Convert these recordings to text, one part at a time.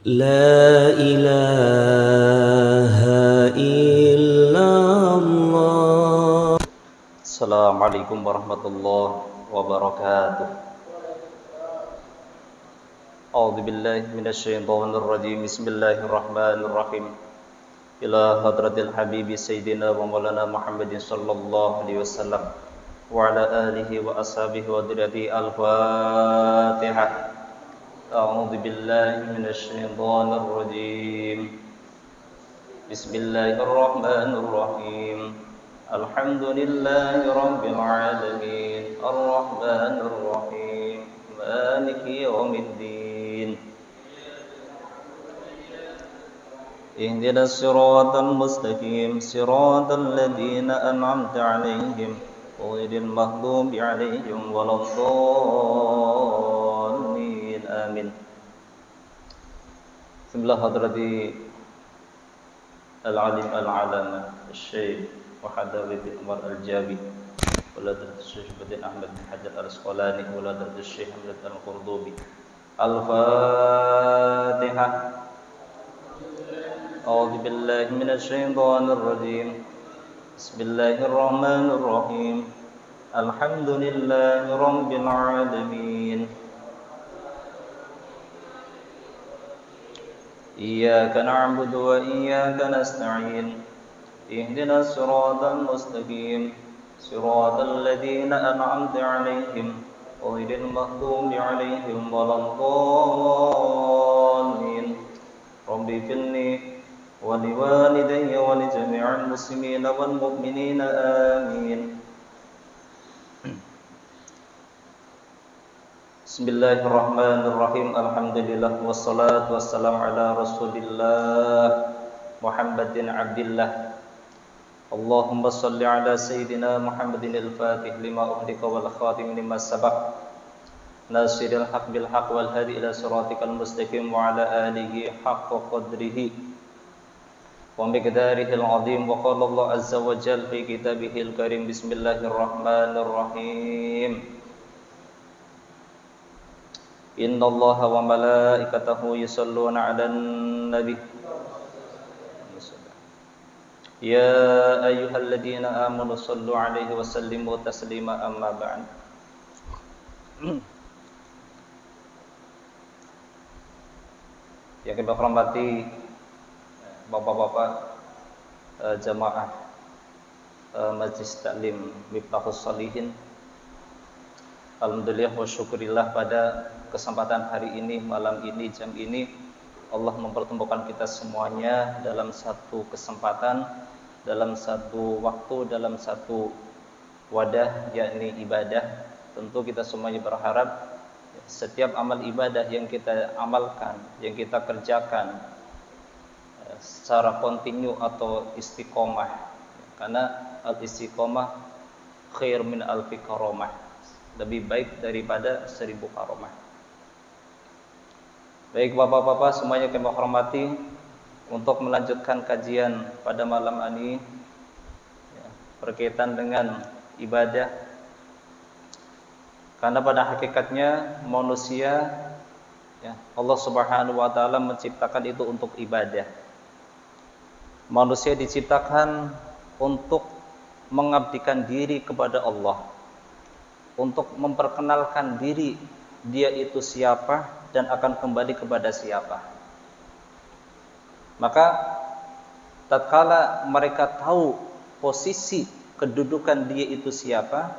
لا إله إلا الله. السلام عليكم ورحمة الله وبركاته. أعوذ بالله من الشيطان الرجيم. بسم الله الرحمن الرحيم. إلى حضرة الحبيب سيدنا ومولانا محمد صلى الله عليه وسلم وعلى آله وأصحابه وذريته. الفاتحة. أعوذ بالله من الشيطان الرجيم. بسم الله الرحمن الرحيم. الحمد لله رب العالمين الرحمن الرحيم مالك يوم الدين. اهدنا الصراط المستقيم صراط الذين أنعمت عليهم غير المغضوب عليهم ولا الضالين آمين. Bismillah hadrati al-alim al-alama al-syekh وحضرة عمر الجابي ولدرة الشيخ بدين أحمد بن حجر الأسقلاني ولدرة الشيخ حمد القرضوبي. الفاتحة. أعوذ بالله من الشيطان الرجيم. بسم الله الرحمن الرحيم. الحمد لله رب العالمين. إياك نعبد وإياك نستعين. اهدنا الصراط المستقيم صراط الذين أنعمت عليهم غير المغضوب عليهم ولا الضالين. رب اغفر لي ولوالدي ولجميع المسلمين والمؤمنين آمين. بسم الله الرحمن الرحيم. الحمد لله والصلاة والسلام على رسول الله محمد عبد الله. اللهم صل على سيدنا محمد الفاتح لما أغلق والخاتم لما سبق ناصر الحق بالحق والهادي إلى صراطك المستقيم وعلى آله حق قدره ومقداره العظيم. وقال الله عز وجل في كتابه الكريم. بسم الله الرحمن الرحيم. إن الله وملائكته يصلون على النبي يا أيها الذين آمنوا صلوا عليه وسلموا تسليما. أما بعد. Yang kita hormati bapak-bapak jamaah Majlis Taklim Miftahus Shalihin. Alhamdulillah wa syukurillah, pada kesempatan hari ini, malam ini, jam ini, Allah mempertemukan kita semuanya dalam satu kesempatan, dalam satu waktu, dalam satu wadah, yakni ibadah. Tentu kita semuanya berharap setiap amal ibadah yang kita amalkan, yang kita kerjakan secara kontinu atau istiqomah, karena al-istiqomah khair min alfi karomah, lebih baik daripada 1000 karomah. Baik bapak-bapak semuanya kami hormati, untuk melanjutkan kajian pada malam ini berkaitan dengan ibadah. Karena pada hakikatnya manusia, Allah Subhanahu wa taala menciptakan itu untuk ibadah. Manusia diciptakan untuk mengabdikan diri kepada Allah, untuk memperkenalkan diri dia itu siapa dan akan kembali kepada siapa. Maka tatkala mereka tahu posisi kedudukan dia itu siapa,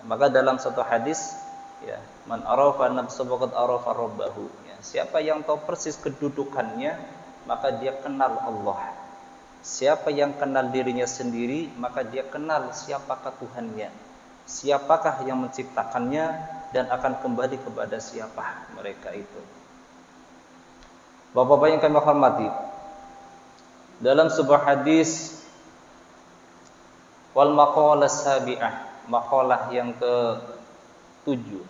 maka dalam satu hadis, man arafa nafsahu faqad arafa rabbahu. Siapa yang tahu persis kedudukannya, maka dia kenal Allah. Siapa yang kenal dirinya sendiri, maka dia kenal siapakah Tuhannya, siapakah yang menciptakannya, dan akan kembali kepada siapa mereka itu. Bapak-bapak yang kami hormati, dalam sebuah hadis, wal maqalah sabi'ah, maqalah yang ke-7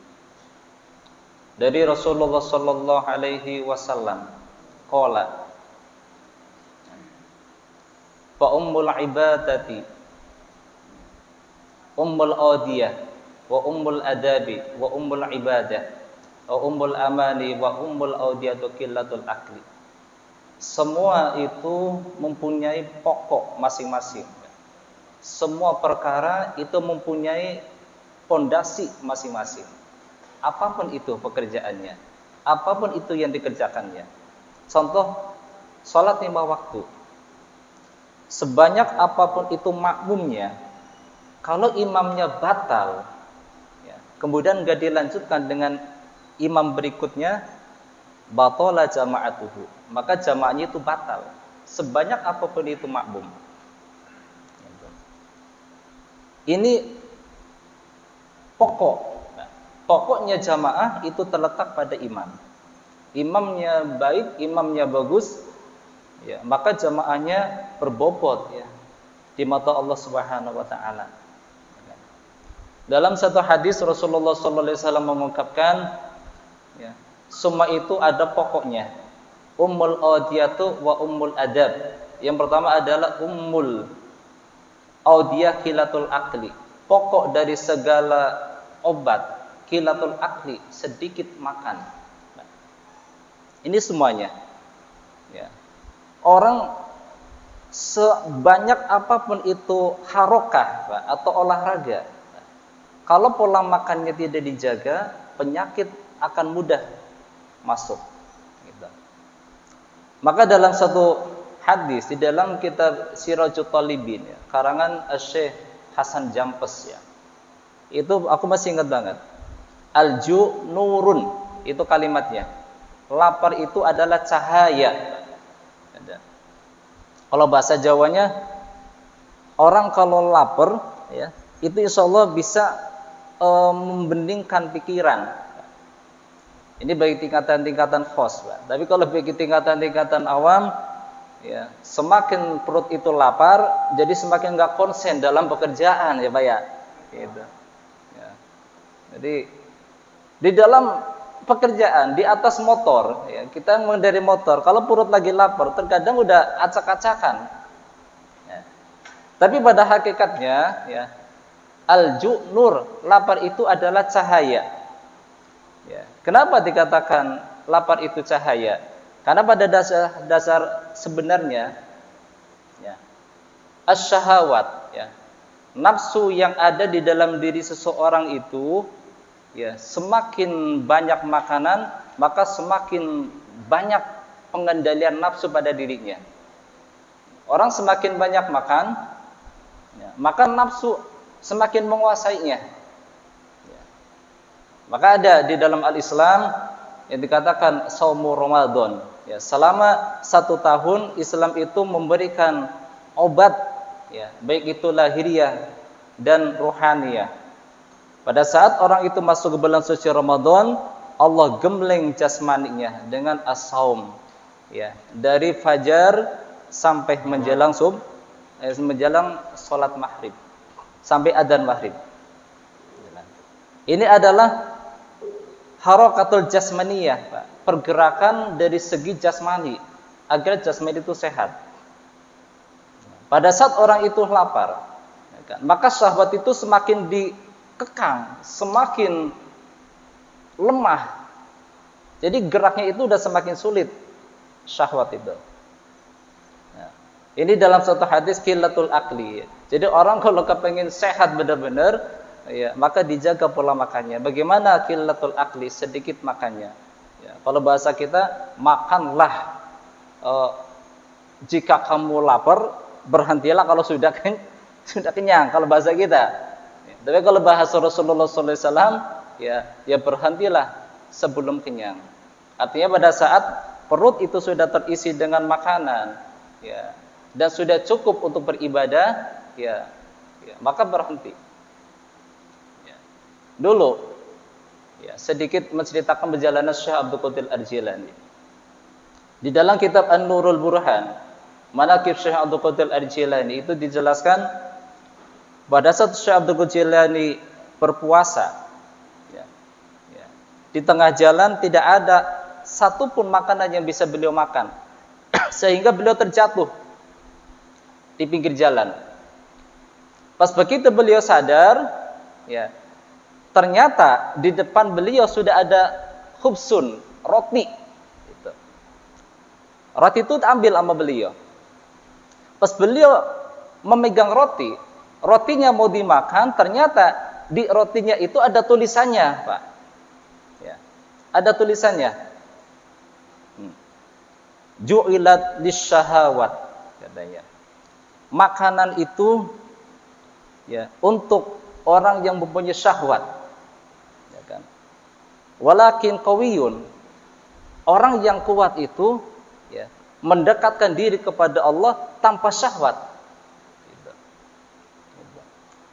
dari Rasulullah sallallahu alaihi wasallam, qala fa ummul ibadati ummul adiyah wa ummul adabi wa ummul ibadah wa ummul amani wa ummul audiyatu qillatul akli. Semua itu mempunyai pokok masing-masing. Semua perkara itu mempunyai pondasi masing-masing. Apapun itu pekerjaannya, apapun itu yang dikerjakannya. Contoh, sholat 5 waktu. Sebanyak apapun itu makmumnya, kalau imamnya batal, ya, kemudian nggak dilanjutkan dengan imam berikutnya, batala jama'atuhu, maka jamaahnya itu batal. Sebanyak apapun itu makmum. Ini pokok. Nah, pokoknya jamaah itu terletak pada imam. Imamnya baik, imamnya bagus, ya, maka jamaahnya berbobot, ya, di mata Allah Subhanahu wa taala. Dalam satu hadis Rasulullah sallallahu alaihi wasallam mengungkapkan, ya, semua itu ada pokoknya. Ummul audiyatu wa ummul adab. Yang pertama adalah ummul audiyah kilatul akli. Pokok dari segala obat, kilatul akli, sedikit makan. Nah, ini semuanya. Ya. Orang sebanyak apapun itu harokah, Pak, atau olahraga, kalau pola makannya tidak dijaga, penyakit akan mudah masuk. Gitu. Maka dalam satu hadis di dalam kitab Sirajut Talibin, ya, karangan Syekh Hasan Jampes, ya, itu aku masih ingat banget. Alju nurun, itu kalimatnya. Lapar itu adalah cahaya. Kalau bahasa Jawanya, orang kalau lapar, ya, itu insya Allah bisa membeningkan pikiran. Ini bagi tingkatan-tingkatan khos, Pak. Tapi kalau bagi tingkatan-tingkatan awam, ya, semakin perut itu lapar, jadi semakin nggak konsen dalam pekerjaan, ya Pak, ya. Gitu. Ya. Jadi di dalam pekerjaan, di atas motor, ya, kita mengendari motor, kalau perut lagi lapar, terkadang udah acak-acakan. Ya. Tapi pada hakikatnya, ya, al-ju' nur, lapar itu adalah cahaya. Ya. Kenapa dikatakan lapar itu cahaya? Karena pada dasar sebenarnya, ya, asyahawat, ya, nafsu yang ada di dalam diri seseorang itu, ya, semakin banyak makanan, maka semakin banyak pengendalian nafsu pada dirinya. Orang semakin banyak makan, ya, maka nafsu semakin menguasainya. Ya. Maka ada di dalam al-Islam yang dikatakan saumu Ramadan. Ya, selama 1 tahun Islam itu memberikan obat, ya, baik itu lahiriah dan ruhaniyah. Pada saat orang itu masuk ke bulan suci Ramadan, Allah gembleng jasmaninya dengan as-saum, ya, dari fajar sampai menjelang menjelang salat maghrib, sampai adzan maghrib. Ini adalah harakatul jasmaniyah, Pak. Pergerakan dari segi jasmani agar jasmani itu sehat. Pada saat orang itu lapar, maka syahwat itu semakin dikekang, semakin lemah. Jadi geraknya itu udah semakin sulit, syahwat itu. Nah, ini dalam satu hadis qillatul akli. Jadi orang kalau kepengen sehat benar-benar, ya, maka dijaga pola makannya. Bagaimana qillatul akli? Sedikit makannya. Ya, kalau bahasa kita, makanlah. Jika kamu lapar, berhentilah kalau sudah kenyang. Kalau bahasa kita. Ya, tapi kalau bahasa Rasulullah SAW, ya berhentilah sebelum kenyang. Artinya pada saat perut itu sudah terisi dengan makanan, ya, dan sudah cukup untuk beribadah, ya, maka berhenti. Dulu, ya, sedikit menceritakan perjalanan Syekh Abdul Qadir Ar-Jilani. Di dalam kitab An-Nurul Burhan, Manaqib Syekh Abdul Qadir Ar-Jilani, itu dijelaskan pada saat Syekh Abdul Qadir Ar-Jilani berpuasa, ya, di tengah jalan tidak ada satupun makanan yang bisa beliau makan, sehingga beliau terjatuh di pinggir jalan. Pas begitu beliau sadar, ya, ternyata di depan beliau sudah ada khubsun, roti. Gitu. Roti itu ambil sama beliau. Pas beliau memegang roti, rotinya mau dimakan, ternyata di rotinya itu ada tulisannya, Pak. Ya, ada tulisannya. Ju'ilat lisyahawat, katanya. Makanan itu ya untuk orang yang mempunyai syahwat. Ya kan? Walakin qawiyun, orang yang kuat itu ya mendekatkan diri kepada Allah tanpa syahwat.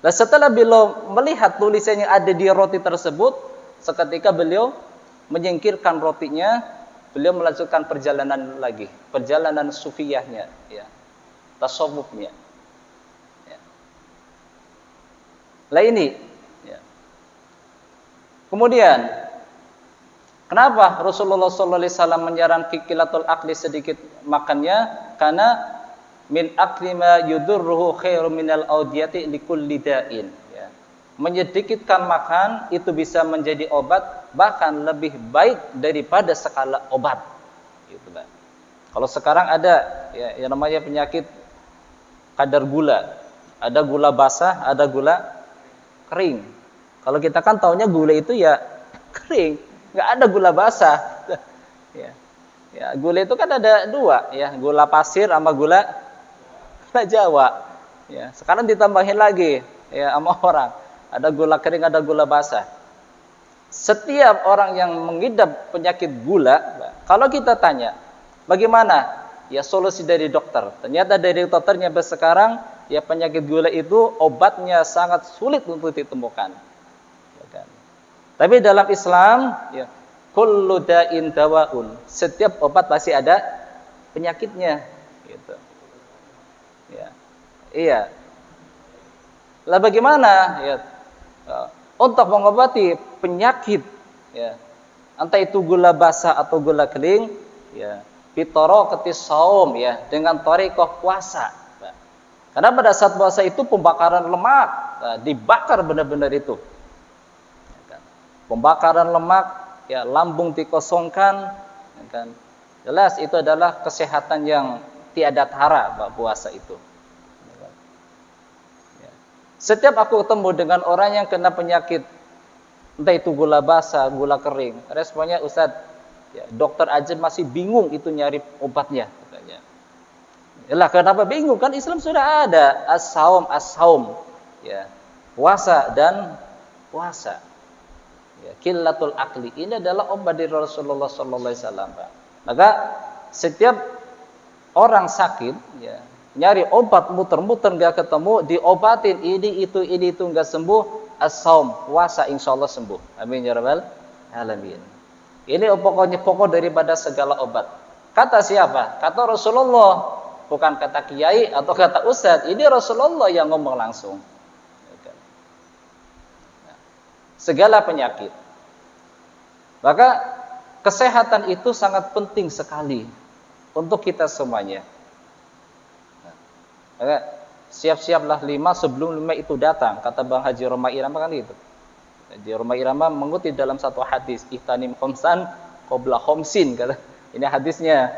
Dan setelah beliau melihat tulisan yang ada di roti tersebut, seketika beliau menyingkirkan rotinya, beliau melanjutkan perjalanan lagi, perjalanan sufiyahnya, ya, tasawufnya. Ya. Lah ini, ya. Kemudian, kenapa Rasulullah SAW menyarankan kilatul akli sedikit makannya? Karena min akli ma yudurruhu khairu minal audiyati likulli da'in, ya. Menyedikitkan makan itu bisa menjadi obat, bahkan lebih baik daripada sekala obat, gitu kan. Kalau sekarang ada ya yang namanya penyakit kadar gula, ada gula basah, ada gula kering. Kalau kita kan taunya gula itu ya kering, nggak ada gula basah. Ya, gula itu kan ada dua, ya, gula pasir sama gula Jawa. Ya, sekarang ditambahin lagi ya sama orang. Ada gula kering, ada gula basah. Setiap orang yang mengidap penyakit gula, kalau kita tanya, bagaimana? Ya solusi dari dokter. Ternyata dari dokternya sekarang, ya penyakit gula itu obatnya sangat sulit untuk ditemukan. Ya kan? Tapi dalam Islam, ya kullu da'in dawaun. Setiap obat pasti ada penyakitnya, gitu. Ya. Iya. Lah bagaimana ya untuk mengobati penyakit ya entah itu gula basah atau gula kering ya bitaraqatis shaum ya dengan thariqah puasa. Karena pada saat puasa itu pembakaran lemak dibakar benar-benar itu. Pembakaran lemak ya lambung dikosongkan ya kan. Jelas itu adalah kesehatan yang tiada tara puasa itu. Setiap aku ketemu dengan orang yang kena penyakit entah itu gula basah, gula kering, responnya Ustadz, ya, dokter aja masih bingung itu nyari obatnya, katanya. Yalah, kenapa bingung? Kan Islam sudah ada as-saum, ya, puasa dan puasa. Ya, qillatul akli ini adalah obat dari Rasulullah SAW. Maka setiap orang sakit, ya, nyari obat muter-muter nggak ketemu, diobatin ini itu nggak sembuh, as-saum, puasa insyaallah sembuh. Amin ya rabbal alamin. Ini pokoknya pokok daripada segala obat. Kata siapa? Kata Rasulullah, bukan kata kiai atau kata ustadz. Ini Rasulullah yang ngomong langsung. Segala penyakit. Maka kesehatan itu sangat penting sekali untuk kita semuanya. Siap-siaplah 5 sebelum 5 itu datang, kata Bang Haji Roma Irama kan gitu. Haji Roma Irama mengutip dalam satu hadis, ihtanim khamsan qabla khamsin, kata. Ini hadisnya.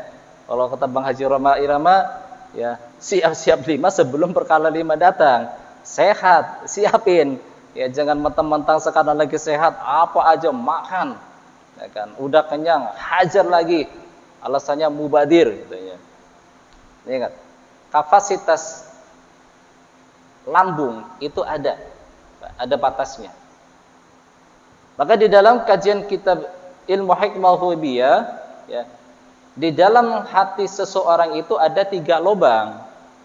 Kalau kata Bang Haji Roma Irama, ya siap-siap 5 sebelum perkara 5 datang. Sehat, siapin. Ya jangan mentang-mentang sekarang lagi sehat, apa aja makan. Ya kan, udah kenyang, hajar lagi. Alasannya mubadir gitu ya. Ingat, kapasitas lambung itu ada batasnya. Maka di dalam kajian kitab Ilmu Hikmah Hubiyah, ya, di dalam hati seseorang itu ada 3 lubang.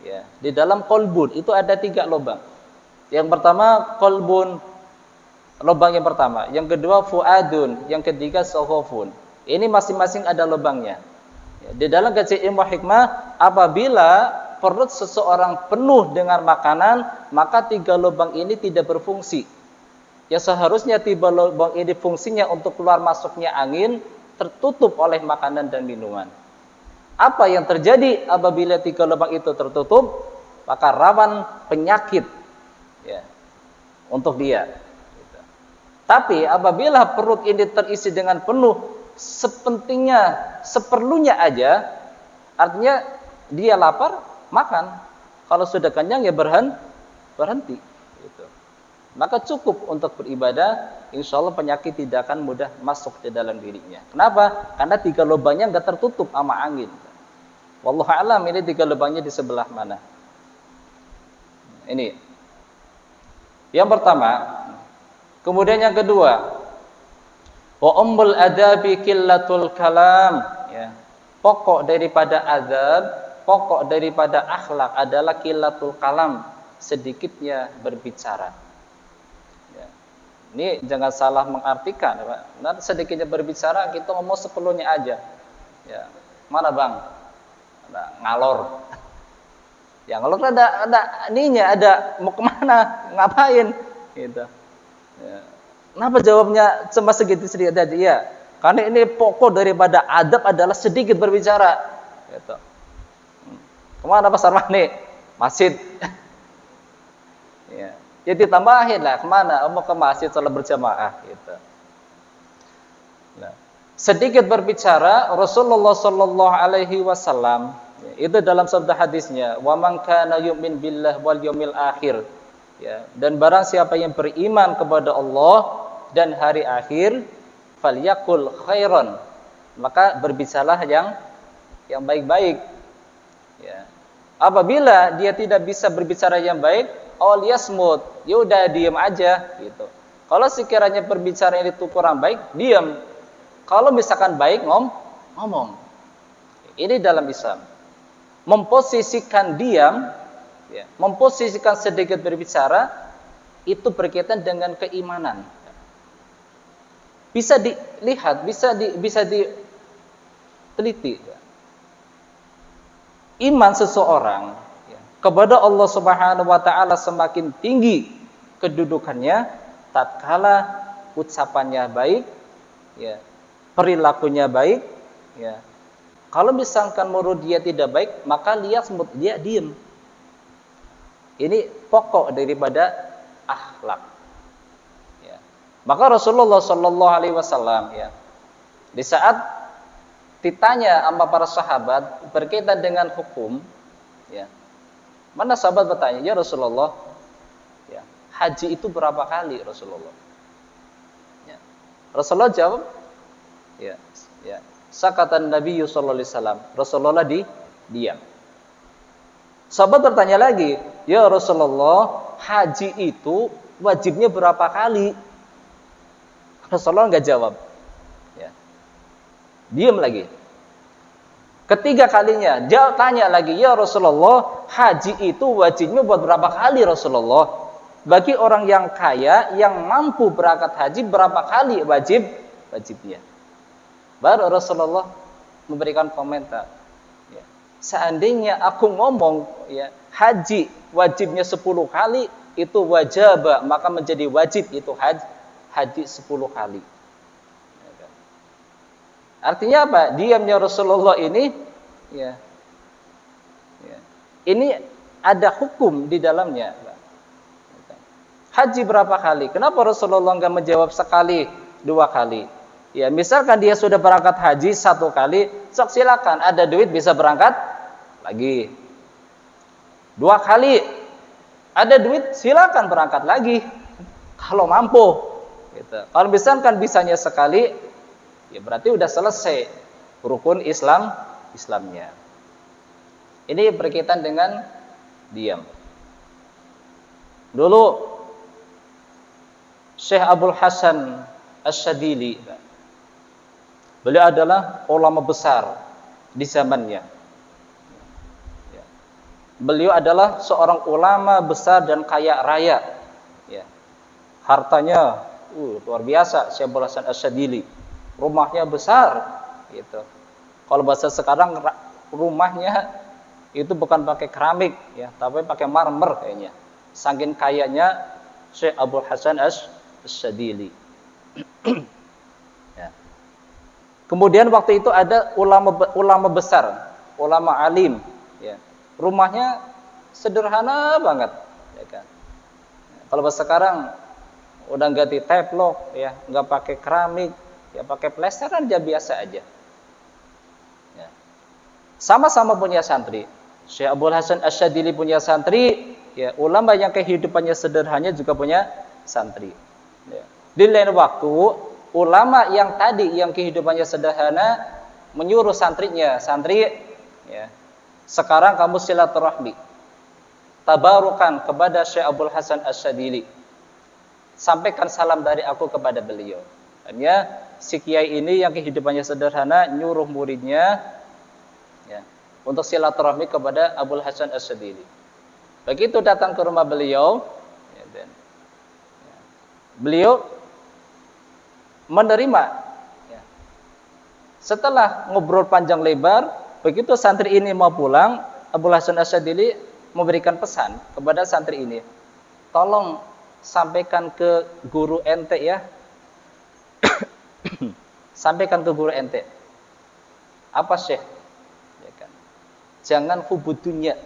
Ya, di dalam kolbun itu ada 3 lubang. Yang pertama kolbun, lubang yang pertama. Yang kedua fuadun, yang ketiga sohofun. Ini masing-masing ada lubangnya. Ya, di dalam kajian Ilmu Hikmah, apabila perut seseorang penuh dengan makanan, maka 3 lubang ini tidak berfungsi. Ya seharusnya 3 lubang ini fungsinya untuk keluar masuknya angin, tertutup oleh makanan dan minuman. Apa yang terjadi apabila 3 lubang itu tertutup? Maka rawan penyakit ya, untuk dia. Tapi apabila perut ini terisi dengan penuh, sepentingnya, seperlunya aja, Artinya dia lapar, makan. Kalau sudah kenyang ya berhenti. Gitu. Maka cukup untuk beribadah, insya Allah penyakit tidak akan mudah masuk di dalam dirinya. Kenapa? Karena 3 lubangnya nggak tertutup sama angin. Wallahu a'lam, ini 3 lubangnya di sebelah mana. Ini yang pertama. Kemudian yang kedua, wa ummul adabi qillatul kalam, ya. Pokok daripada adab, pokok daripada akhlak adalah qillatul kalam, sedikitnya berbicara. Ya. Ini jangan salah mengartikan, Pak. Nanti sedikitnya berbicara kita ngomong seperlunya aja. Ya. Mana Bang? Ada ngalor. Ya ngalor ada ininya, ada mau kemana, ngapain, gitu. Ya. Kenapa jawabnya cuma sedikit aja? Ya, karena ini pokok daripada adab adalah sedikit berbicara. Gitu. Kemana Pak Sarmani? Masjid. Ya, ya ditambahin lah, kemana? Mau ke masjid sholat berjamaah. Gitu. Nah, sedikit berbicara, Rasulullah Shallallahu Alaihi Wasallam itu dalam sabda hadisnya, wa man kana yu'min billah wal yawmil akhir. Ya, dan barang siapa yang beriman kepada Allah dan hari akhir, falyakul khairan, maka berbicaralah yang baik-baik. Ya. Apabila dia tidak bisa berbicara yang baik, liyasmut, ya udah diam aja gitu. Kalau sekiranya berbicara itu kurang baik, diam. Kalau misalkan baik, ngomong. Ini dalam Islam. Memposisikan diam, ya, memposisikan sedikit berbicara itu berkaitan dengan keimanan. Bisa dilihat, bisa diteliti. Iman seseorang kepada Allah Subhanahu wa taala semakin tinggi kedudukannya tatkala ucapannya baik, ya, perilakunya baik, ya. Kalau misalkan menurut dia tidak baik, maka dia diam. Ini pokok daripada akhlak. Ya. Maka Rasulullah Shallallahu Alaihi Wasallam, ya, di saat ditanya sama para sahabat berkaitan dengan hukum, ya, mana sahabat bertanya, ya Rasulullah, ya, haji itu berapa kali Rasulullah? Ya. Rasulullah jawab, ya. Sakatan Nabi sallallahu alaihi wasallam. Rasulullah diam. Sahabat bertanya lagi, ya Rasulullah, haji itu wajibnya berapa kali? Rasulullah enggak jawab. Ya. Diam lagi. Ketiga kalinya dia tanya lagi, ya Rasulullah, haji itu wajibnya buat berapa kali Rasulullah? Bagi orang yang kaya yang mampu berangkat haji berapa kali wajibnya? Baru Rasulullah memberikan komentar. Ya. Seandainya aku ngomong, ya, haji wajibnya 10 kali, itu wajib, maka menjadi wajib itu haji 10 kali. Artinya apa? Diamnya Rasulullah ini, ya, ini ada hukum di dalamnya. Haji berapa kali? Kenapa Rasulullah enggak menjawab sekali, 2 kali? Ya, misalkan dia sudah berangkat haji 1 kali, sok silakan, ada duit bisa berangkat lagi. 2 kali, ada duit silakan berangkat lagi kalau mampu. Gitu. Kalau misalkan bisanya sekali, ya berarti udah selesai rukun Islamnya. Ini berkaitan dengan diam. Dulu Syekh Abdul Hasan Asy-Syadzili, beliau adalah ulama besar di zamannya. Beliau adalah seorang ulama besar dan kaya raya. Ya. Hartanya luar biasa. Syekh Abdul Hasan Asy-Syadzili. Rumahnya besar. Gitu. Kalau bahasa sekarang rumahnya itu bukan pakai keramik, ya, tapi pakai marmer kayaknya. Saking kayanya Syekh Abdul Hasan Asy-Syadzili. Ya. Kemudian waktu itu ada ulama besar, ulama alim, ya. Rumahnya sederhana banget, ya kan. Kalau bahasa sekarang udah ganti teplok, ya, nggak pakai keramik, ya pakai plester aja biasa aja. Ya. Sama-sama punya santri. Syekh Abdul Hasan Asyadzili punya santri, ya, ulama yang kehidupannya sederhana juga punya santri. Ya. Di lain waktu, ulama yang tadi yang kehidupannya sederhana menyuruh santrinya, santri, ya, sekarang kamu silaturahmi, tabarukan kepada Syekh Abdul Hasan Asyadzili, sampaikan salam dari aku kepada beliau. Hanya si kiai ini yang kehidupannya sederhana nyuruh muridnya, ya, untuk silaturahmi kepada Abdul Hasan Asyadzili. Begitu datang ke rumah beliau, ya, dan, ya, beliau menerima. Ya. Setelah ngobrol panjang lebar, begitu santri ini mau pulang, Abdul Hasan Asyadzili memberikan pesan kepada santri ini, tolong sampaikan ke guru ente ya. Sampaikan ke guru ente. Apa Syekh? Ya kan? Jangan hubud dunia,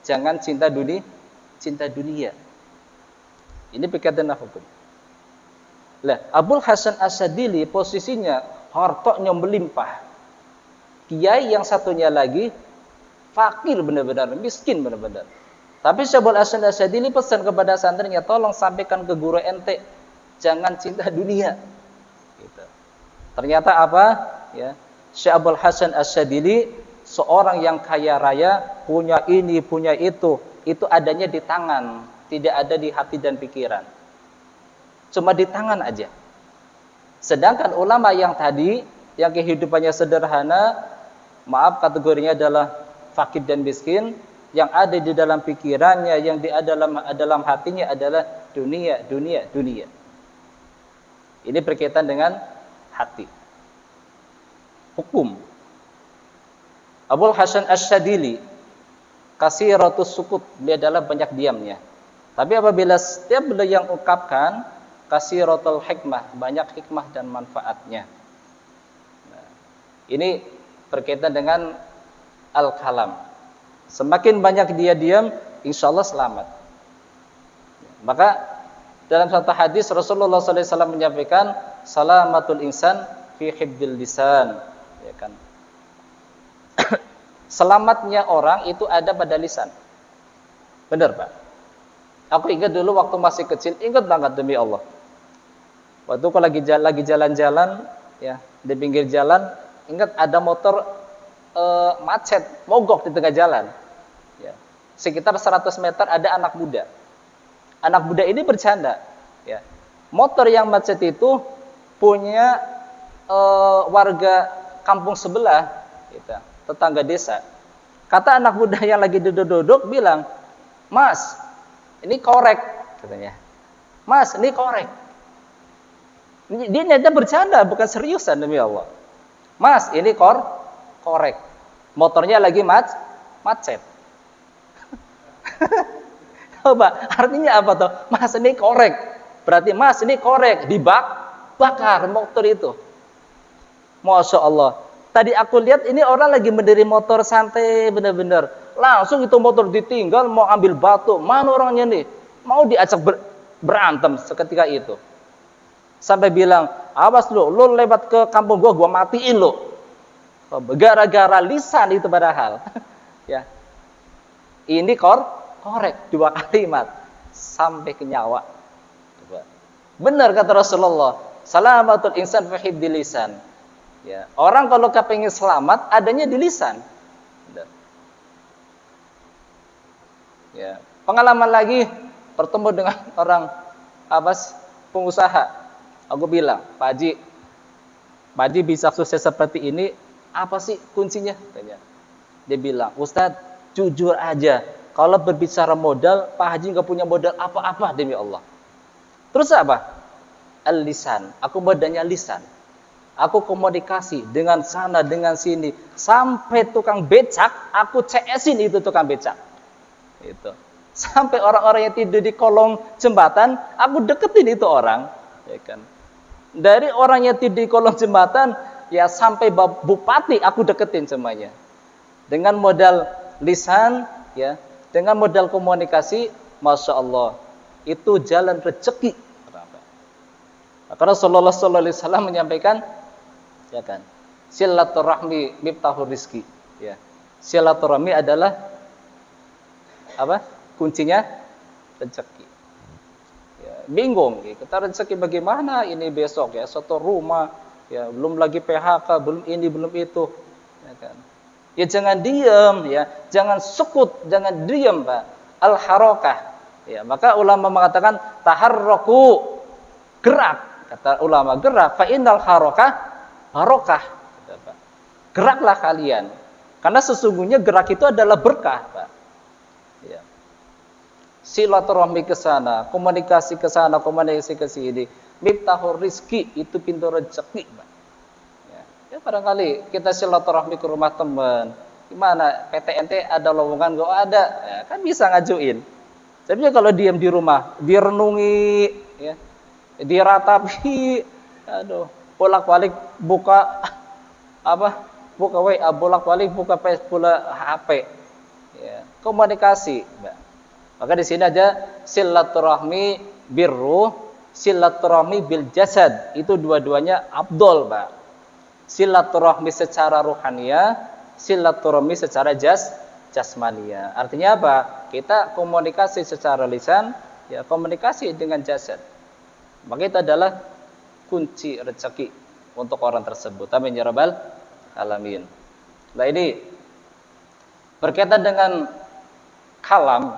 jangan cinta dunia. Ini berkaitan dengan hukum. Lah, Abdul Hasan Asyadzili posisinya hartanya melimpah. Kiai yang satunya lagi fakir benar-benar, miskin benar-benar. Tapi Syekh Abdul Hasan Asyadzili pesan kepada santrinya, tolong sampaikan ke guru ente, jangan cinta dunia. Gitu. Ternyata apa? Ya, Syekh Abdul Hasan Asyadzili seorang yang kaya raya, punya ini, punya itu adanya di tangan, tidak ada di hati dan pikiran. Cuma di tangan aja. Sedangkan ulama yang tadi, yang kehidupannya sederhana, maaf kategorinya adalah fakir dan miskin, yang ada di dalam pikirannya, yang di dalam hatinya adalah dunia. Ini berkaitan dengan hati. Hukum. Abdul Hasan Asyadzili kasiratus sukut, dia adalah banyak diamnya. Tapi apabila setiap beliau yang ungkapkan kasiratul hikmah, banyak hikmah dan manfaatnya. Nah, ini berkaitan dengan al-kalam. Semakin banyak dia diam, insya Allah selamat. Maka dalam satu hadis Rasulullah SAW menyampaikan, salamatul insan fi hibdil lisan. Ya kan? Selamatnya orang itu ada pada lisan. Benar Pak? Aku ingat dulu waktu masih kecil, ingat banget demi Allah. Waktu aku lagi jalan-jalan, ya, di pinggir jalan, ingat ada motor macet, mogok di tengah jalan. Ya. Sekitar 100 meter ada anak muda. Anak muda ini bercanda. Ya. Motor yang macet itu punya warga kampung sebelah, gitu, tetangga desa. Kata anak muda yang lagi duduk-duduk bilang, Mas, ini korek, katanya. Mas, ini korek. Dia nyata bercanda, bukan seriusan demi Allah. Mas, ini korek. Motornya lagi macet. Coba, artinya apa tuh? Mas, ini korek. Berarti Mas, ini korek. Dibakar motor itu. Masya Allah. Tadi aku lihat ini orang lagi mendiri motor santai benar-benar. Langsung itu motor ditinggal, mau ambil batu. Mana orangnya nih? Mau diajak berantem seketika itu. Sampai bilang, awas lu lewat ke kampung gua matiin lu. Gara-gara lisan itu padahal. Ya. Ini korek 2 kalimat sampai ke nyawa. Benar kata Rasulullah, salamatul insan fi hibdil lisan. Ya, orang kalau kepengin selamat adanya di lisan. Ya, pengalaman lagi bertemu dengan orang pengusaha. Aku bilang, Pak Haji bisa sukses seperti ini, apa sih kuncinya? Tanya. Dia bilang, Ustadz, jujur aja, kalau berbicara modal, Pak Haji nggak punya modal apa-apa demi Allah. Terus apa? Al-lisan. Aku modalnya lisan. Aku komunikasi dengan sana, dengan sini. Sampai tukang becak, aku CS-in itu tukang becak. Itu. Sampai orang-orang yang tidur di kolong jembatan, aku deketin itu orang. Ya kan? Dari orang yang tidur di kolong jembatan, ya sampai bupati, aku deketin semuanya. Dengan modal lisan, ya, dengan modal komunikasi, Masya Allah, itu jalan rezeki. Karena Rasulullah SAW menyampaikan, ya kan, silaturahmi miftahur rizki, ya. Silaturahmi adalah apa? Kuncinya rezeki. Ya, bingung, kita rezeki bagaimana ini besok ya, satu rumah, ya belum lagi PHK, belum ini belum itu, ya kan? Ya jangan diam, ya jangan sukut, jangan diam, Pak. Al harakah, ya maka ulama mengatakan taharraku, gerak, kata ulama gerak. Fa innal harakah barokah, geraklah kalian, karena sesungguhnya gerak itu adalah berkah, Pak. Ya. Silaturahmi ke sana, komunikasi ke sana, komunikasi ke sini. Miftahur rizki, itu pintu rezeki, Pak. Ya, barangkali kita silaturahmi ke rumah teman. Gimana? PTNT ada lowongan enggak ada? Ya, kan bisa ngajuin. Tapi kalau diam di rumah, direnungi, ya, diratapi, aduh, bolak-balik buka apa? Buka WA, bolak-balik buka Facebook, HP. Ya, komunikasi, Mbak. Maka di sini aja silaturahmi birru, silaturahmi bil jasad. Itu dua-duanya afdol, Mbak. Silaturahmi secara ruhaniyah, silaturahmi secara jasmaniyah. Artinya apa? Kita komunikasi secara lisan, ya komunikasi dengan jasad. Maka itu adalah kunci rezeki untuk orang tersebut. Amin ya rabbal alamin. Nah ini berkaitan dengan kalam.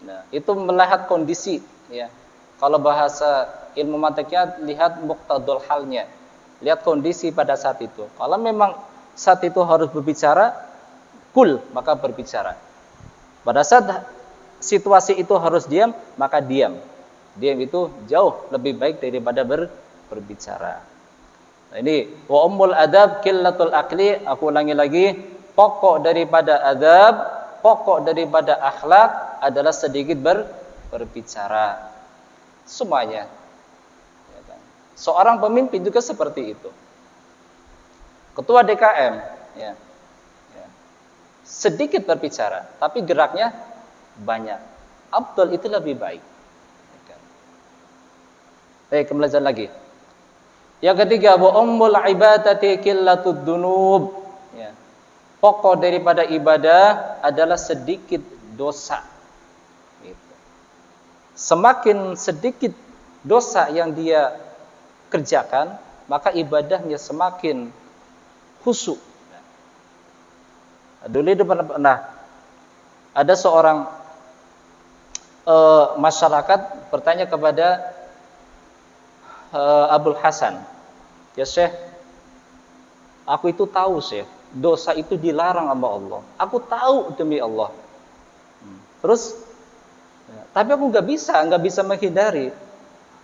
Nah, itu melihat kondisi, ya. Kalau bahasa ilmu mantiknya lihat muqtadul halnya. Lihat kondisi pada saat itu. Kalau memang saat itu harus berbicara, kul, maka berbicara. Pada saat situasi itu harus diam, maka diam. Diam itu jauh lebih baik daripada berbicara. Nah, ini wa ummul adab qillatul akli, aku ulangi lagi, pokok daripada adab, pokok daripada akhlak adalah sedikit berbicara. Semuanya. Ya kan? Seorang pemimpin juga seperti itu. Ketua DKM, ya. Sedikit berbicara, tapi geraknya banyak. Afdal itu lebih baik. Ya kan? Baik, belajar lagi. Yang ketiga, wa ummul ibadati qillatud dunub. Ya. Pokok daripada ibadah adalah sedikit dosa. Gitu. Semakin sedikit dosa yang dia kerjakan, maka ibadahnya semakin khusyuk. Dulu itu pernah ada seorang masyarakat bertanya kepada Abul Hasan, ya Syekh, aku itu tahu Syekh, dosa itu dilarang sama Allah. Aku tahu demi Allah. Terus, tapi aku nggak bisa menghindari.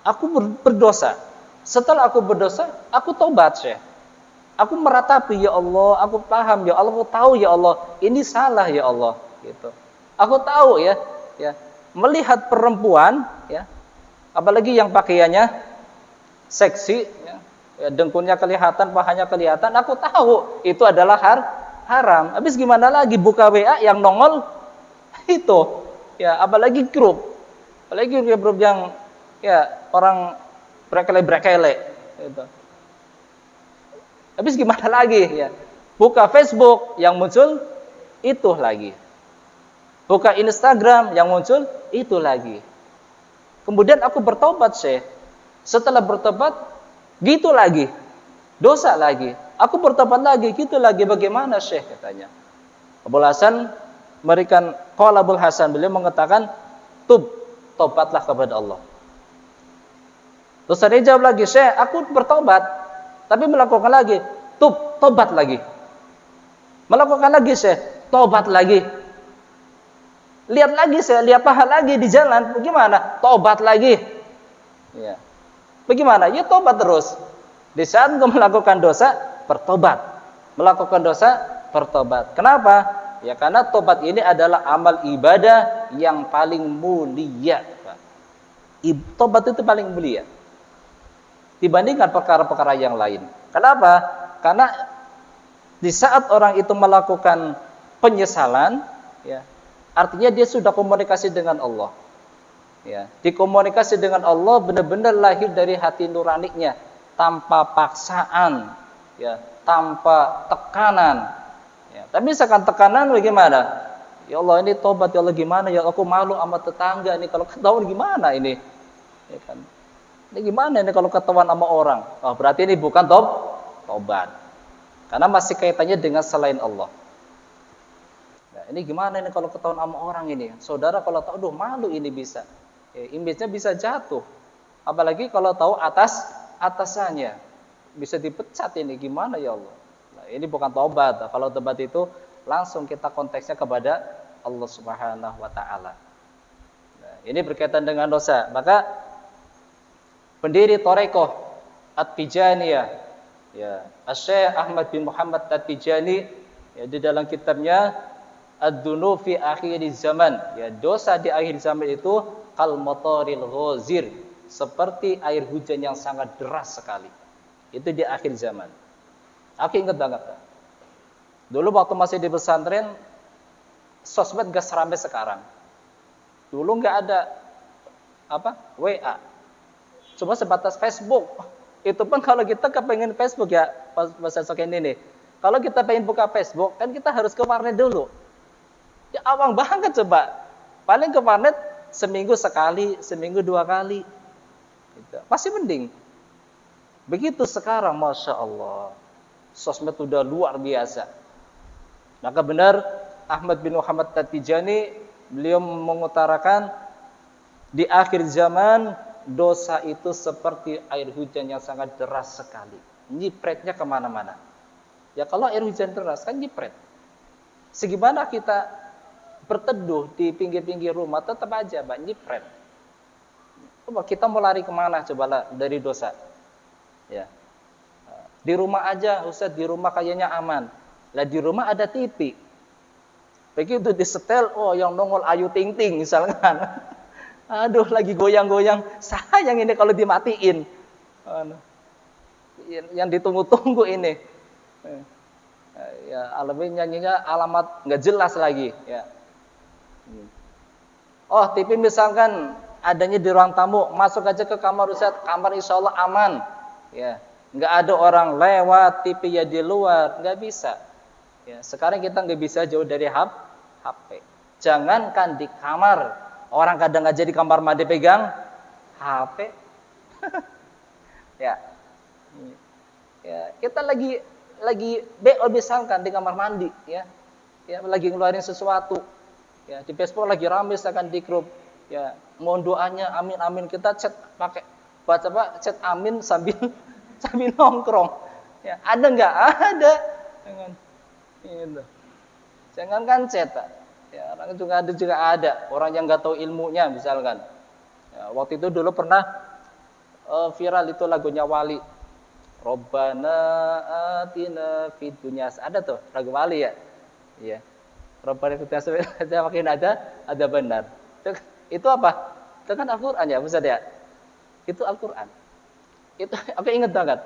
Aku berdosa. Setelah aku berdosa, aku tobat Syekh. Aku meratapi, ya Allah, aku paham, ya Allah, aku tahu, ya Allah, ini salah, ya Allah, gitu. Aku tahu, ya, melihat perempuan, ya, apalagi yang pakaiannya seksi, ya, dengkulnya kelihatan, pahanya kelihatan, aku tahu itu adalah haram. Habis gimana lagi buka WA yang nongol itu, ya, apalagi grup yang, ya, orang brekele, gitu. Habis gimana lagi, ya? Buka Facebook yang muncul itu lagi. Buka Instagram yang muncul itu lagi. Kemudian aku bertobat, Syekh. Setelah bertobat, gitu lagi. Dosa lagi. Aku bertobat lagi, gitu lagi. Bagaimana, Syekh, katanya. Abul Hasan memberikan qala Abul Hasan, beliau mengatakan, tobatlah kepada Allah. Terus saya jawab lagi, Syekh, aku bertobat. Tapi melakukan lagi, tobat lagi. Melakukan lagi, Syekh, tobat lagi. Lihat lagi, Syekh, lihat paha lagi di jalan, bagaimana? Tobat lagi. Ya. Bagaimana? Ya tobat terus. Di saat engkau melakukan dosa, bertobat. Melakukan dosa, bertobat. Kenapa? Ya karena tobat ini adalah amal ibadah yang paling mulia. Tobat itu paling mulia dibandingkan perkara-perkara yang lain. Kenapa? Karena di saat orang itu melakukan penyesalan, ya, artinya dia sudah komunikasi dengan Allah. Ya, dikomunikasi dengan Allah benar-benar lahir dari hati nuraninya, tanpa paksaan, ya, tanpa tekanan. Ya, tapi misalkan tekanan bagaimana? Ya Allah ini tobat, ya Allah gimana ya, aku malu sama tetangga ini kalau ketahuan gimana ini? Ya kan? Ini gimana ini kalau ketahuan sama orang? Oh, berarti ini bukan tobat. Karena masih kaitannya dengan selain Allah. Nah, ini gimana ini kalau ketahuan sama orang ini? Saudara kalau tahu, aduh malu ini bisa. Ya, image-nya bisa jatuh. Apalagi kalau tahu atasannya. Bisa dipecat ini, gimana ya Allah? Nah, ini bukan tobat. Kalau tobat itu langsung kita konteksnya kepada Allah Subhanahu wa taala. Nah, ini berkaitan dengan dosa. Maka pendiri Thariqah At-Tijaniyah, ya, Asy-Syaikh Ahmad bin Muhammad At-Tijani, ya, di dalam kitabnya Ad-Dunub fi Akhir Zaman, ya, dosa di akhir zaman itu kal mataril ghazir, seperti air hujan yang sangat deras sekali. Itu di akhir zaman. Aku ingat banget. Dulu waktu masih di pesantren, sosmed gak seramai sekarang. Dulu nggak ada WA, cuma sebatas Facebook. Itu pun kalau kita kepengen Facebook, ya Mas Soken ini, kalau kita pengen buka Facebook kan kita harus ke warnet dulu. Ya awang banget coba. Paling ke warnet seminggu sekali, seminggu 2 kali. Gitu. Masih mending. Begitu sekarang, Masya Allah, sosmed udah luar biasa. Maka benar Ahmad bin Muhammad At-Tijani, beliau mengutarakan di akhir zaman dosa itu seperti air hujan yang sangat deras sekali. Nyipretnya kemana-mana. Ya kalau air hujan deras kan nyipret. Segimana kita berteduh di pinggir-pinggir rumah tetap aja Mbak nyipret. Coba kita mau lari kemana cobalah dari dosa. Ya. Di rumah aja, Ustaz, di rumah kayaknya aman. Lah di rumah ada TV. Begitu disetel, oh yang nongol Ayu Ting Ting misalkan. Aduh, lagi goyang-goyang. Sayang ini kalau dimatiin. Yang ditunggu-tunggu ini. Ya, alami nyanyinya alamat nggak jelas lagi. Ya. Oh, TV misalkan adanya di ruang tamu, masuk aja ke kamar Ustaz, kamar insya Allah aman. Ya, nggak ada orang lewat, TV ya di luar, nggak bisa. Ya, sekarang kita nggak bisa jauh dari HP. Jangankan di kamar, orang kadang aja di kamar mandi pegang HP. Ya, kita lagi BO misalkan di kamar mandi, ya lagi ngeluarin sesuatu, ya di Facebook lagi rame misalkan di grup, ya mohon doanya, amin amin, kita chat pakai chat amin sambil nongkrong, ya ada nggak ada, jangan kan chat, ya orang juga ada orang yang nggak tahu ilmunya misalkan, ya, waktu itu dulu pernah viral itu lagunya Wali. Robbana atina fid dunya, ada tuh lagu Wali ya. Iya. Robbana atina makin ada benar. Itu apa? Itu kan Al-Qur'an ya, Ustaz ya. Itu Al-Qur'an. Itu aku ingat banget.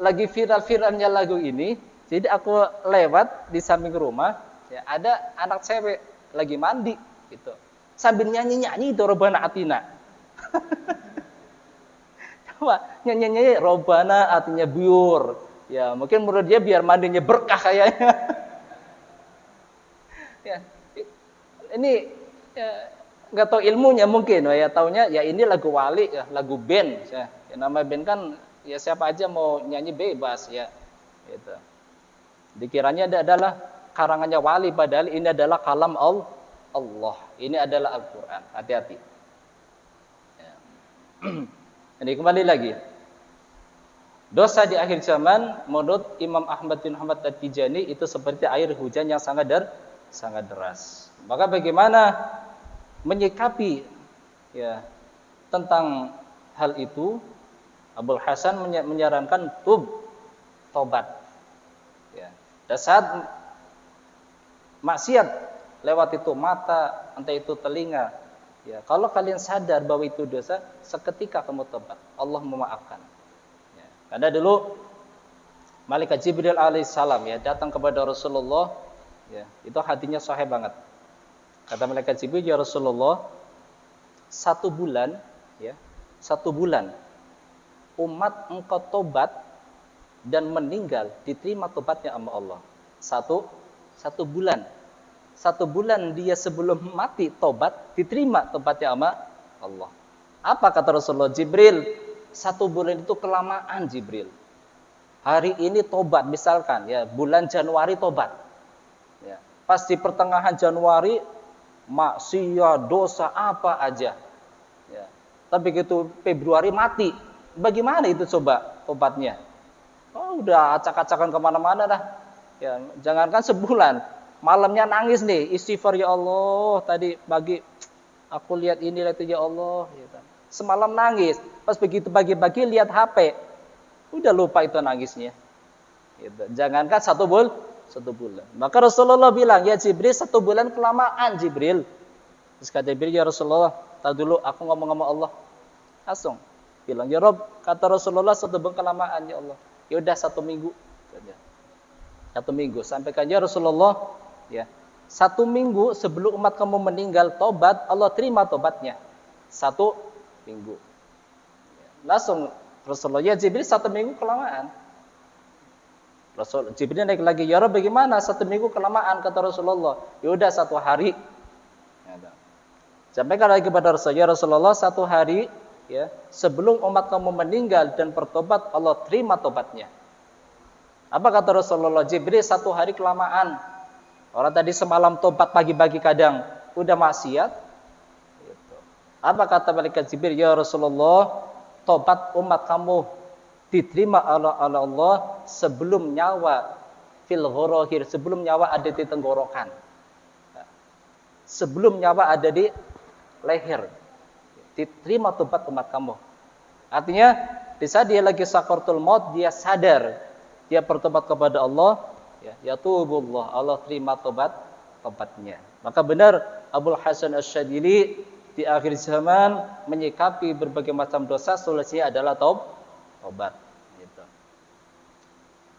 Lagi viral-viralnya lagu ini, jadi aku lewat di samping rumah, ya ada anak cewek lagi mandi gitu. Sambil nyanyi-nyanyi itu Robbana atina. Nyanyi Robbana artinya biur. Ya, mungkin menurut dia biar mandinya berkah kayaknya. Ya. Ini ya, nggak tahu ilmunya mungkin, ya taunya ya ini lagu Wali, ya lagu band, ya. Ya nama band kan ya siapa aja mau nyanyi bebas ya. Gitu. Dikiranya adalah karangannya Wali, padahal ini adalah kalam Allah. Ini adalah Al-Qur'an. Hati-hati. Ya. Ini kembali lagi. Dosa di akhir zaman menurut Imam Ahmad bin Muhammad At-Tijani itu seperti air hujan yang sangat deras. Maka bagaimana menyikapi ya tentang hal itu? Abul Hasan menyarankan tobat. Ya. Dan saat maksiat lewat itu mata, entah itu telinga, ya, kalau kalian sadar bahwa itu dosa, seketika kamu tobat, Allah memaafkan. Ya, karena dulu Malaikat Jibril alaihissalam ya datang kepada Rasulullah, ya, itu hatinya sahih banget. Kata Malaikat Jibril, ya Rasulullah, 1 bulan, ya, 1 bulan umat engkau tobat dan meninggal, diterima tobatnya sama Allah. 1 bulan. 1 bulan dia sebelum mati tobat, diterima tobatnya sama Allah. Apa kata Rasulullah? Jibril, 1 bulan itu kelamaan Jibril. Hari ini tobat misalkan ya, bulan Januari tobat. Ya, pas di pertengahan Januari maksiat, dosa apa aja. Ya. Tapi begitu Februari mati, bagaimana itu coba tobatnya? Oh, udah acak-acakan kemana-mana dah. Ya, jangankan sebulan, malamnya nangis nih, istighfar ya Allah. Tadi pagi aku lihat ini itu ya Allah. Gitu. Semalam nangis, pas begitu pagi-pagi lihat HP, udah lupa itu nangisnya. Gitu. Jangankan 1 bulan. Maka Rasulullah bilang, ya Jibril 1 bulan kelamaan Jibril. Terus kata Jibril, ya Rasulullah, tahu dulu aku ngomong sama Allah. Langsung bilang, ya Rob, kata Rasulullah 1 bulan kelamaan ya Allah. Ya udah 1 minggu. 1 minggu. Sampaikan ya Rasulullah, ya 1 minggu sebelum umat kamu meninggal tobat, Allah terima tobatnya. 1 minggu. Langsung Rasulullah, ya Jibril 1 minggu kelamaan. Rasul Jibril naik lagi, ya Rabb bagaimana 1 minggu kelamaan kata Rasulullah. Ya udah 1 hari. Sampaikan lagi kepada Rasulullah, ya Rasulullah 1 hari ya sebelum umat kamu meninggal dan bertobat Allah terima tobatnya. Apa kata Rasulullah? Jibril 1 hari kelamaan. Orang tadi semalam tobat pagi-pagi kadang udah maksiat. Gitu. Apa kata malaikat Jibril? Ya Rasulullah, tobat umat kamu diterima oleh Allah sebelum nyawa fil ghorohir, sebelum nyawa ada di tenggorokan, sebelum nyawa ada di leher, diterima tobat umat kamu. Artinya di saat dia lagi sakaratul maut, dia sadar, dia bertobat kepada Allah, ya tubullah, Allah terima tobatnya. Maka benar Abul Hasan Asy-Syadzili di akhir zaman menyikapi berbagai macam dosa, solusinya adalah tobat. Gitu.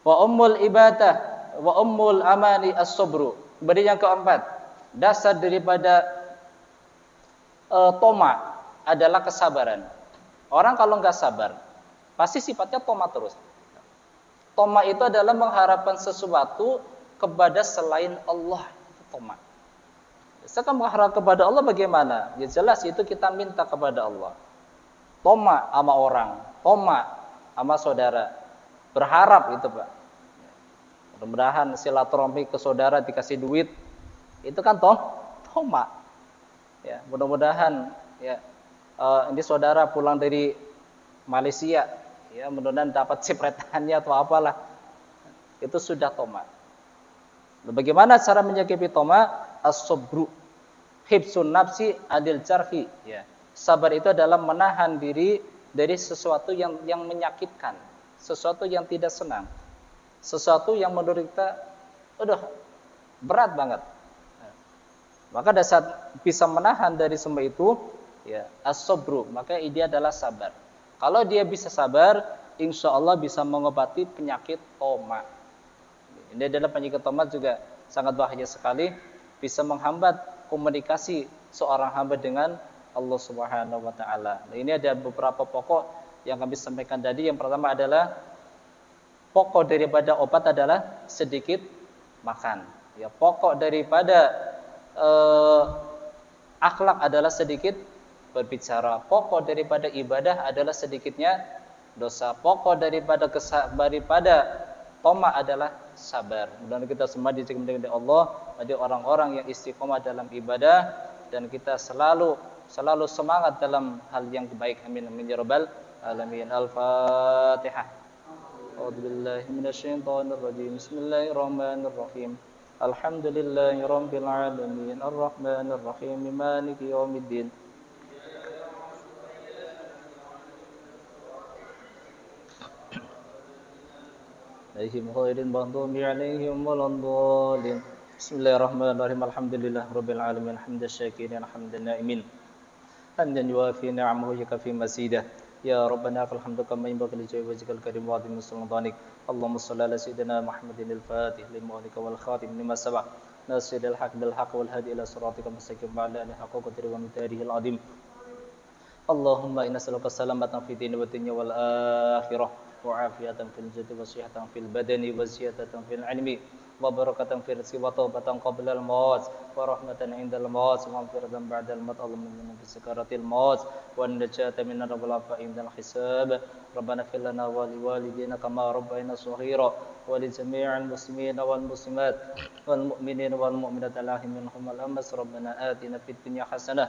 Wa ummul ibadah wa ummul amani as-sabru. Kemudian yang keempat, dasar daripada toma adalah kesabaran. Orang kalau nggak sabar, pasti sifatnya toma terus. Toma itu adalah mengharapkan sesuatu kepada selain Allah. Toma. Sekarang mengharap kepada Allah bagaimana? Ya jelas itu kita minta kepada Allah. Toma sama orang, toma sama saudara. Berharap itu Pak. Mudah-mudahan silaturahmi ke saudara dikasih duit. Itu kan toma. Ya, mudah-mudahan ya ini saudara pulang dari Malaysia, ya mudah-mudahan dapat cipretannya atau apalah. Itu sudah toma. Bagaimana cara menyikapi toma? As-sabru, hibsun nafsi adil jarhi. Ya. Sabar itu adalah menahan diri dari sesuatu yang menyakitkan, sesuatu yang tidak senang, sesuatu yang menurut kita udah berat banget. Maka pada saat bisa menahan dari semua itu, ya as-sabru, maka dia adalah sabar. Kalau dia bisa sabar, insya Allah bisa mengobati penyakit toma. Ini adalah penyakit toma juga sangat bahaya sekali, bisa menghambat komunikasi seorang hamba dengan Allah Subhanahu wa taala. Nah, ini ada beberapa pokok yang kami sampaikan tadi. Yang pertama adalah pokok daripada obat adalah sedikit makan. Ya, pokok daripada akhlak adalah sedikit berbicara. Pokok daripada ibadah adalah sedikitnya dosa. Pokok daripada toma adalah sabar. Mudah-mudahan kita semua diciptakan oleh Allah menjadi orang-orang yang istiqomah dalam ibadah dan kita selalu semangat dalam hal yang baik. Amin amin ya rabbal alamin. Al-Fatihah. A'udzubillahi minasyaitonir rajim. Bismillahirrahmanirrahim. Alhamdulillahi rabbil alamin. Arrahmanir rahim. Maliki yaumiddin. Alaihim ghairil maghdubi alaihim waladdallin. Bismillahirrahmanirrahim. Alhamdulillah rabbil alamin. Hamdan syakirin, hamdan na'imin. Hamdan yuwafi ni'amahu yakafi masidah. Ya Rabbana lakal hamdu kama yanbaghi li jalali wajhikal karim wa 'azimi sultanik. Allahumma shalli ala sayyidina Muhammadin al-Fatih lima wal khatim lima sabaq. Nasiril haq bil haq wal hadi ila siratikal mustaqim wa ala alihi haqqa qadri wa miqdarihi al-'azim. Allahumma inna nas'aluka salamatan fid dini wad dunya wal akhirah. وعافية في الجسد وصحة في البدن وزيادة في العلم وبركة في الرزق وتوبة قبل الموت ورحمة عند الموت ومغفرة بعد الموت اللهم إنا في سكرات الموت والنجاة من النار والعفو عند الحساب ربنا اغفر لنا ولوالدينا كما ربينا صغيرا ولجميع المسلمين والمسلمات والمؤمنين والمؤمنات الأحياء منهم والأموات ربنا آتنا في الدنيا حسنة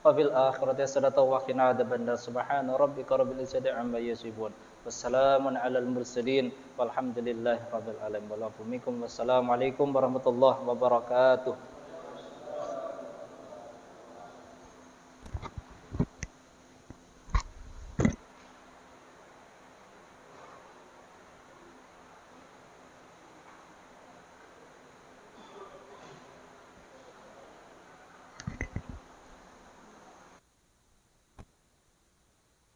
وفي الآخرة حسنة وقنا عذاب النار سبحان ربك رب العزة عما يصفون والسلام على المرسلين والحمد لله رب العالمين والعفو منكم والسلام عليكم ورحمة الله وبركاته